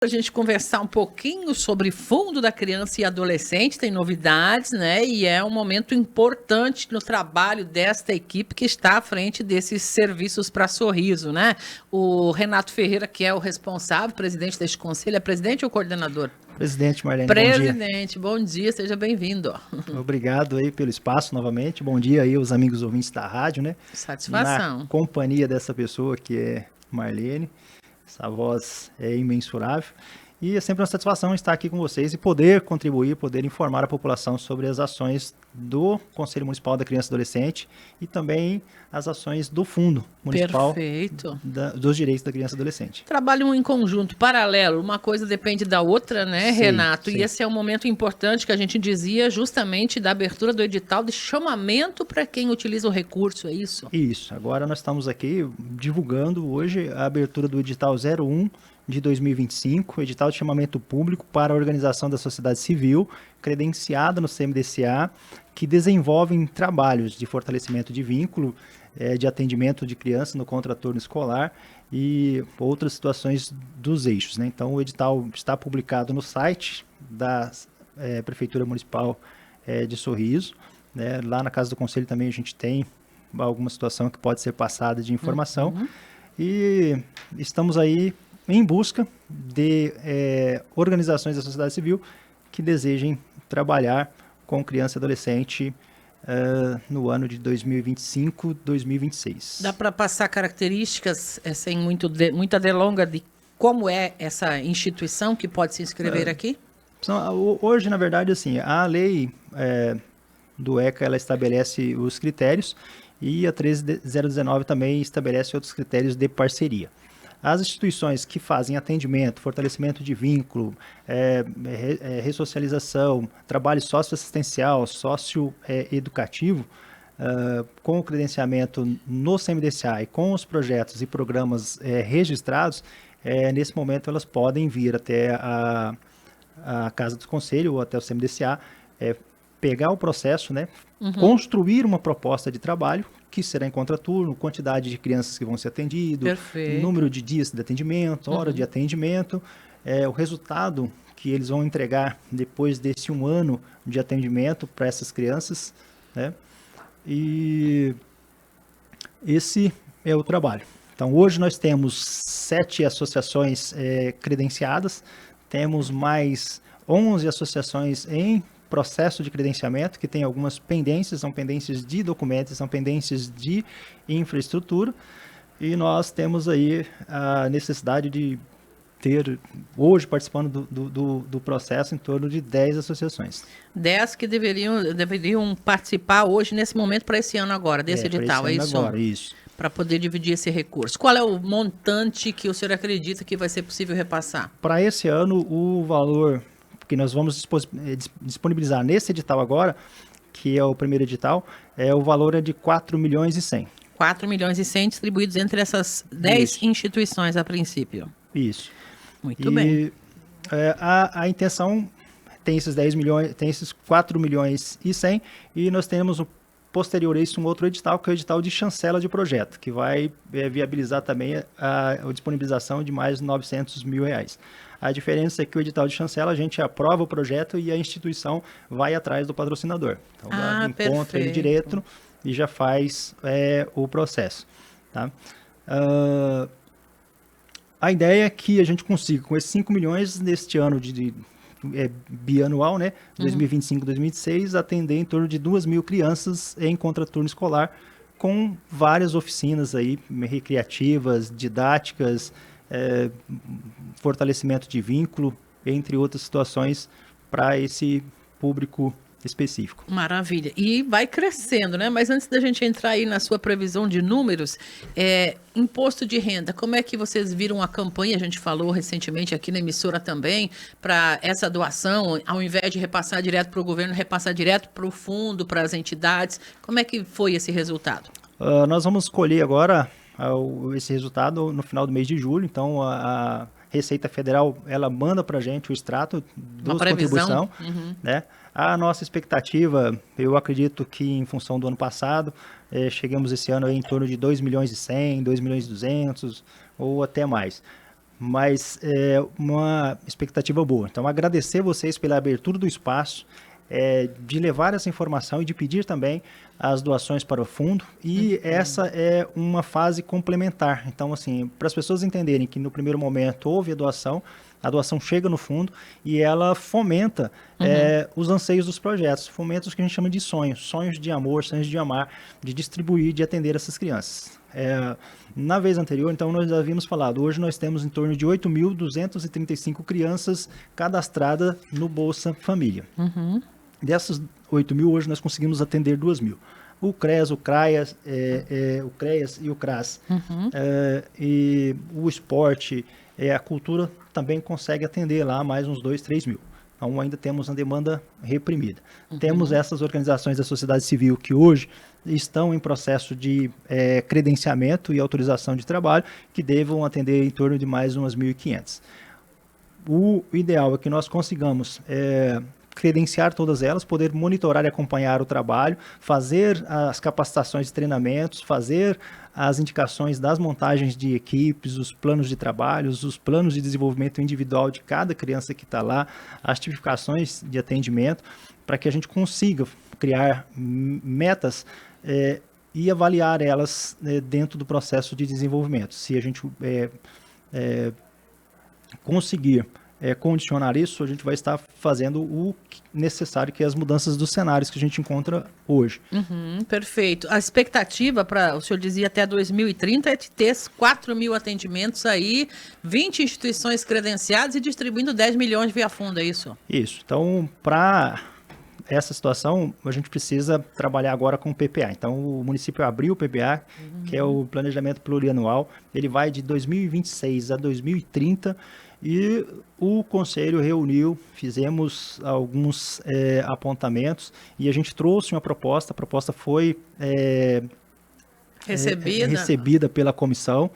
A gente conversar um pouquinho sobre Fundo da Criança e Adolescente, tem novidades, né? E é um momento importante no trabalho desta equipe que está à frente desses serviços para Sorriso, né? O Renato Ferreira, que é o responsável, presidente deste conselho, é presidente ou coordenador? Presidente Marlene, Presidente, bom dia, seja bem-vindo. Obrigado aí pelo espaço novamente. Bom dia aí aos amigos ouvintes da rádio, né? Satisfação. Na companhia dessa pessoa que é Marlene. Essa voz é imensurável. E é sempre uma satisfação estar aqui com vocês e poder contribuir, poder informar a população sobre as ações do Conselho Municipal da Criança e Adolescente e também as ações do Fundo Municipal dos Direitos da Criança e Adolescente. Trabalham em conjunto, paralelo, uma coisa depende da outra, né, Sim, Renato? sim. E esse é um momento importante que a gente dizia justamente da abertura do edital de chamamento para quem utiliza o recurso, é isso? Isso. Agora nós estamos aqui divulgando hoje a abertura do edital 01 de 2025, edital de chamamento público para a organização da sociedade civil, credenciada no CMDCA, que desenvolvem trabalhos de fortalecimento de vínculo, de atendimento de crianças no contraturno escolar e outras situações dos eixos, né? Então, o edital está publicado no site da Prefeitura Municipal de Sorriso, né? Lá na Casa do Conselho também a gente tem alguma situação que pode ser passada de informação. E estamos aí em busca de organizações da sociedade civil que desejem trabalhar com criança e adolescente no ano de 2025, 2026. Dá para passar características sem muita delonga de como é essa instituição que pode se inscrever aqui? Hoje, na verdade, assim, a lei do ECA ela estabelece os critérios e a 13019 também estabelece outros critérios de parceria. As instituições que fazem atendimento, fortalecimento de vínculo, ressocialização, trabalho socioassistencial, socioeducativo, com o credenciamento no CMDCA e com os projetos e programas registrados, nesse momento elas podem vir até a Casa do Conselho ou até o CMDCA, pegar o processo, né, construir uma proposta de trabalho, que será em contraturno, quantidade de crianças que vão ser atendidas, número de dias de atendimento, hora de atendimento, o resultado que eles vão entregar depois desse 1 ano de atendimento para essas crianças, né? E esse é o trabalho. Então, hoje nós temos 7 associações credenciadas, temos mais 11 associações em processo de credenciamento, que tem algumas pendências, são pendências de documentos, são pendências de infraestrutura, e nós temos aí a necessidade de ter, hoje, participando do processo, em torno de 10 associações. 10 que deveriam participar hoje, nesse momento, para esse ano agora, desse edital, é isso? Agora, isso. Para poder dividir esse recurso. Qual é o montante que o senhor acredita que vai ser possível repassar? Para esse ano, o valor que nós vamos disponibilizar nesse edital agora, que é o primeiro edital, o valor é de 4 milhões e 100. 4 milhões e 100 distribuídos entre essas 10 instituições a princípio. Isso. Muito bem. A intenção tem esses 10 milhões, tem esses 4 milhões e 100, e nós temos posterior a isso um outro edital, que é o edital de chancela de projeto, que vai viabilizar também a disponibilização de mais de R$900 mil. A diferença é que o edital de chancela, a gente aprova o projeto e a instituição vai atrás do patrocinador. Então, encontra ele direto e já faz o processo. Tá? A ideia é que a gente consiga, com esses 5 milhões neste ano bianual, né, 2025 2026, atender em torno de 2.000 crianças em contraturno escolar, com várias oficinas aí, recreativas, didáticas, fortalecimento de vínculo, entre outras situações, para esse público específico. Maravilha. E vai crescendo, né? Mas antes da gente entrar aí na sua previsão de números, imposto de renda, como é que vocês viram a campanha, a gente falou recentemente aqui na emissora também, para essa doação, ao invés de repassar direto para o governo, repassar direto para o fundo, para as entidades, como é que foi esse resultado? Nós vamos colher agora esse resultado no final do mês de julho, então a Receita Federal ela manda para a gente o extrato dos contribuição, né? A nossa expectativa, eu acredito que em função do ano passado, chegamos esse ano aí em torno de 2 milhões e 100, 2 milhões e 200 ou até mais. mas é uma expectativa boa. Então, agradecer vocês pela abertura do espaço, de levar essa informação e de pedir também as doações para o fundo. E essa é uma fase complementar. Então, assim, para as pessoas entenderem que no primeiro momento houve a doação chega no fundo e ela fomenta os anseios dos projetos, fomenta os que a gente chama de sonhos de amor, sonhos de amar, de distribuir, de atender essas crianças. Na vez anterior, então, nós já havíamos falado, hoje nós temos em torno de 8.235 crianças cadastradas no Bolsa Família. Dessas 8.000, hoje nós conseguimos atender 2.000. O CREAS, o CRAIAS, o CREAS e o CRAS, e o esporte, a cultura também consegue atender lá mais uns 2, 3 mil. Então ainda temos uma demanda reprimida. Temos essas organizações da sociedade civil que hoje estão em processo de credenciamento e autorização de trabalho, que devam atender em torno de mais umas 1.500. O ideal é que nós consigamos credenciar todas elas, poder monitorar e acompanhar o trabalho, fazer as capacitações de treinamentos, fazer as indicações das montagens de equipes, os planos de trabalhos, os planos de desenvolvimento individual de cada criança que está lá, as tipificações de atendimento, para que a gente consiga criar metas e avaliar elas dentro do processo de desenvolvimento. Se a gente conseguir condicionar isso, a gente vai estar fazendo o necessário, que é as mudanças dos cenários que a gente encontra hoje. Perfeito. A expectativa para, o senhor dizia, até 2030 é de ter 4.000 atendimentos aí, 20 instituições credenciadas e distribuindo 10 milhões via fundo, é isso? Isso. Então, para essa situação, a gente precisa trabalhar agora com o PPA. Então, o município abriu o PPA, que é o Planejamento Plurianual. Ele vai de 2026 a 2030, e o Conselho reuniu, fizemos alguns apontamentos e a gente trouxe uma proposta. A proposta foi recebida pela comissão.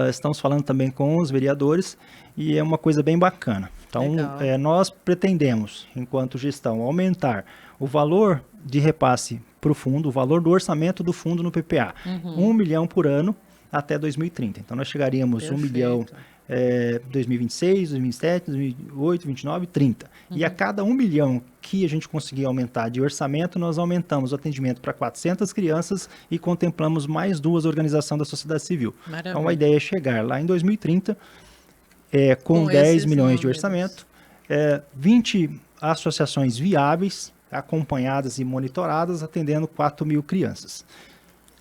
Estamos falando também com os vereadores e é uma coisa bem bacana. Então, nós pretendemos, enquanto gestão, aumentar o valor de repasse para o fundo, o valor do orçamento do fundo no PPA, 1 milhão por ano até 2030. Então, nós chegaríamos a 1 milhão 2026, 2027, 2028, 2029, 30. E a cada 1 milhão que a gente conseguir aumentar de orçamento, nós aumentamos o atendimento para 400 crianças e contemplamos mais 2 organizações da sociedade civil. Maravilha. Então, a ideia é chegar lá em 2030 com 10 milhões de orçamento, 20 associações viáveis, acompanhadas e monitoradas, atendendo 4.000 crianças.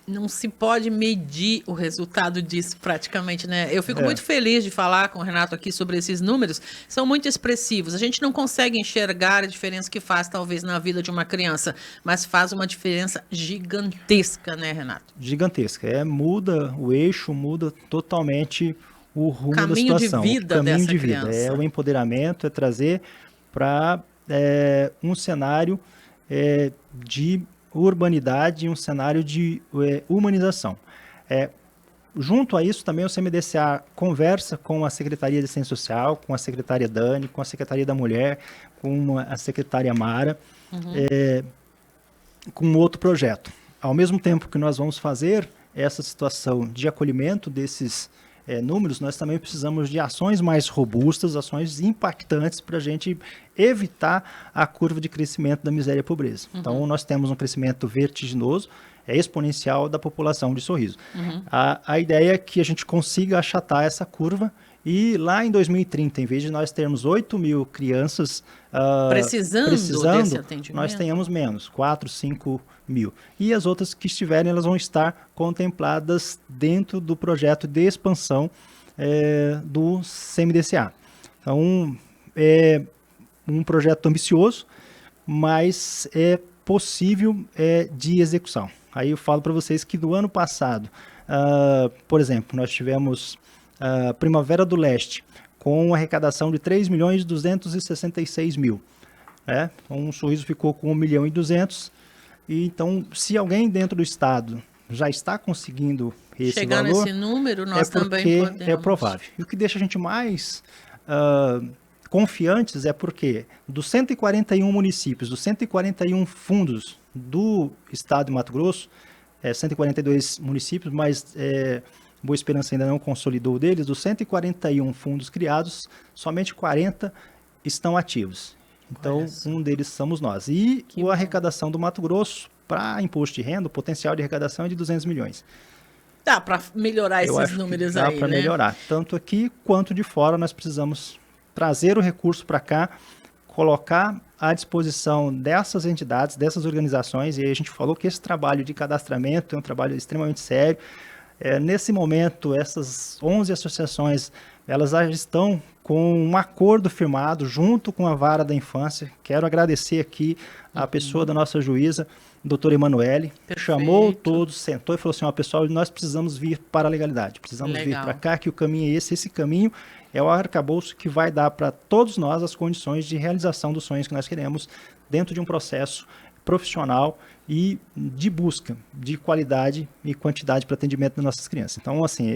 Não se pode medir o resultado disso praticamente, né? Eu fico muito feliz de falar com o Renato aqui sobre esses números, são muito expressivos. A gente não consegue enxergar a diferença que faz, talvez, na vida de uma criança, mas faz uma diferença gigantesca, né, Renato? Gigantesca. Muda o eixo, muda totalmente o rumo da situação. Caminho de vida dessa criança. É o empoderamento, é trazer para um cenário de urbanidade e um cenário de humanização. Junto a isso, também o CMDCA conversa com a Secretaria de Assistência Social, com a secretária Dani, com a Secretaria da Mulher, com a secretária Mara, com outro projeto. Ao mesmo tempo que nós vamos fazer essa situação de acolhimento desses números, nós também precisamos de ações mais robustas, ações impactantes para a gente evitar a curva de crescimento da miséria e pobreza. Então, nós temos um crescimento vertiginoso, exponencial da população de Sorriso. A ideia é que a gente consiga achatar essa curva e lá em 2030, em vez de nós termos 8.000 crianças precisando desse atendimento, nós tenhamos menos, 4, 5 mil. E as outras que estiverem, elas vão estar contempladas dentro do projeto de expansão do CMDCA. Então, é um projeto ambicioso, mas é possível de execução. Aí eu falo para vocês que do ano passado, por exemplo, nós tivemos Primavera do Leste, com uma arrecadação de 3.266.000. Então, o Sorriso ficou com 1.200.000. E então, se alguém dentro do estado já está conseguindo esse chegar valor, nesse número, nós também podemos. É provável. E o que deixa a gente mais confiantes é porque dos 141 municípios, dos 141 fundos do estado de Mato Grosso, 142 municípios, mas Boa Esperança ainda não consolidou deles, dos 141 fundos criados, somente 40 estão ativos. Então, um deles somos nós. E a arrecadação do Mato Grosso para imposto de renda, o potencial de arrecadação é de 200 milhões. Dá para melhorar esses números aí, né? Dá para melhorar. Tanto aqui quanto de fora, nós precisamos trazer o recurso para cá, colocar à disposição dessas entidades, dessas organizações, e aí a gente falou que esse trabalho de cadastramento é um trabalho extremamente sério. Nesse momento, essas 11 associações, elas já estão com um acordo firmado junto com a Vara da Infância. Quero agradecer aqui a pessoa da nossa juíza, doutora Emanuele, chamou todos, sentou e falou assim, pessoal, nós precisamos vir para a legalidade, precisamos vir para cá, que o caminho é esse caminho é o arcabouço que vai dar para todos nós as condições de realização dos sonhos que nós queremos dentro de um processo profissional e de busca de qualidade e quantidade para atendimento das nossas crianças. Então, assim,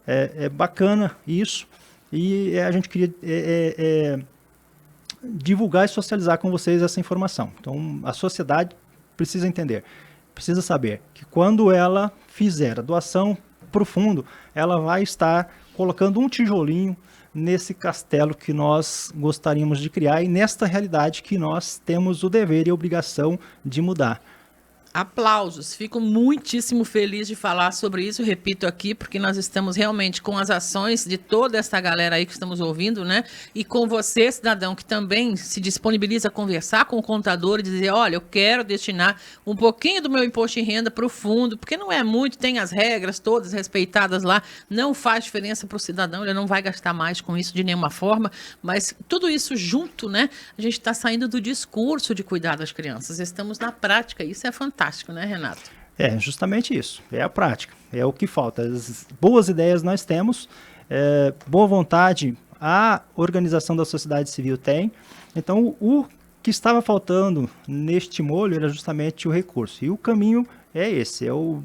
é bacana isso e a gente queria divulgar e socializar com vocês essa informação. Então, a sociedade precisa entender, precisa saber que quando ela fizer a doação para o fundo, ela vai estar colocando um tijolinho nesse castelo que nós gostaríamos de criar e nesta realidade que nós temos o dever e a obrigação de mudar. Aplausos, fico muitíssimo feliz de falar sobre isso, repito aqui, porque nós estamos realmente com as ações de toda essa galera aí que estamos ouvindo, né? E com você, cidadão, que também se disponibiliza a conversar com o contador e dizer, olha, eu quero destinar um pouquinho do meu imposto de renda para o fundo, porque não é muito, tem as regras todas respeitadas lá, não faz diferença para o cidadão, ele não vai gastar mais com isso de nenhuma forma, mas tudo isso junto, né? A gente está saindo do discurso de cuidar das crianças, estamos na prática, isso é fantástico. Né, Renato? É justamente isso, é a prática, é o que falta. As boas ideias nós temos, boa vontade a organização da sociedade civil tem, então o que estava faltando neste molho era justamente o recurso, e o caminho é esse, é o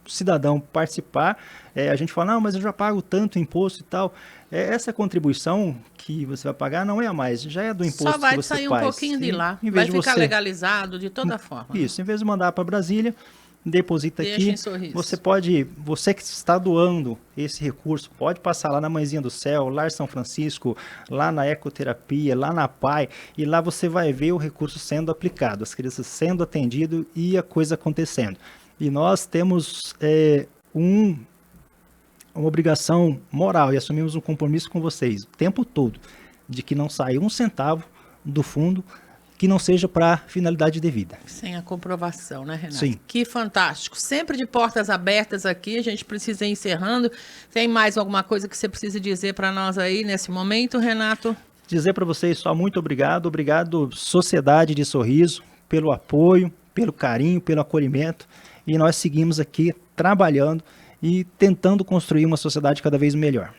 cidadão participar, a gente fala, não, mas eu já pago tanto imposto e tal, essa contribuição que você vai pagar não é a mais, já é do imposto que você faz. Só vai sair um pouquinho de lá, vai ficar legalizado de toda forma. Isso, em vez de mandar para Brasília, deposita aqui, você que está doando esse recurso, pode passar lá na Mãezinha do Céu, lá em São Francisco, lá na Ecoterapia, lá na PAI, e lá você vai ver o recurso sendo aplicado, as crianças sendo atendidas e a coisa acontecendo. E nós temos uma obrigação moral e assumimos um compromisso com vocês o tempo todo de que não saia um centavo do fundo que não seja para finalidade devida. Sem a comprovação, né, Renato? Sim. Que fantástico. Sempre de portas abertas aqui, a gente precisa ir encerrando. Tem mais alguma coisa que você precisa dizer para nós aí nesse momento, Renato? Dizer para vocês só muito obrigado. Obrigado, Sociedade de Sorriso, pelo apoio, pelo carinho, pelo acolhimento. E nós seguimos aqui trabalhando e tentando construir uma sociedade cada vez melhor.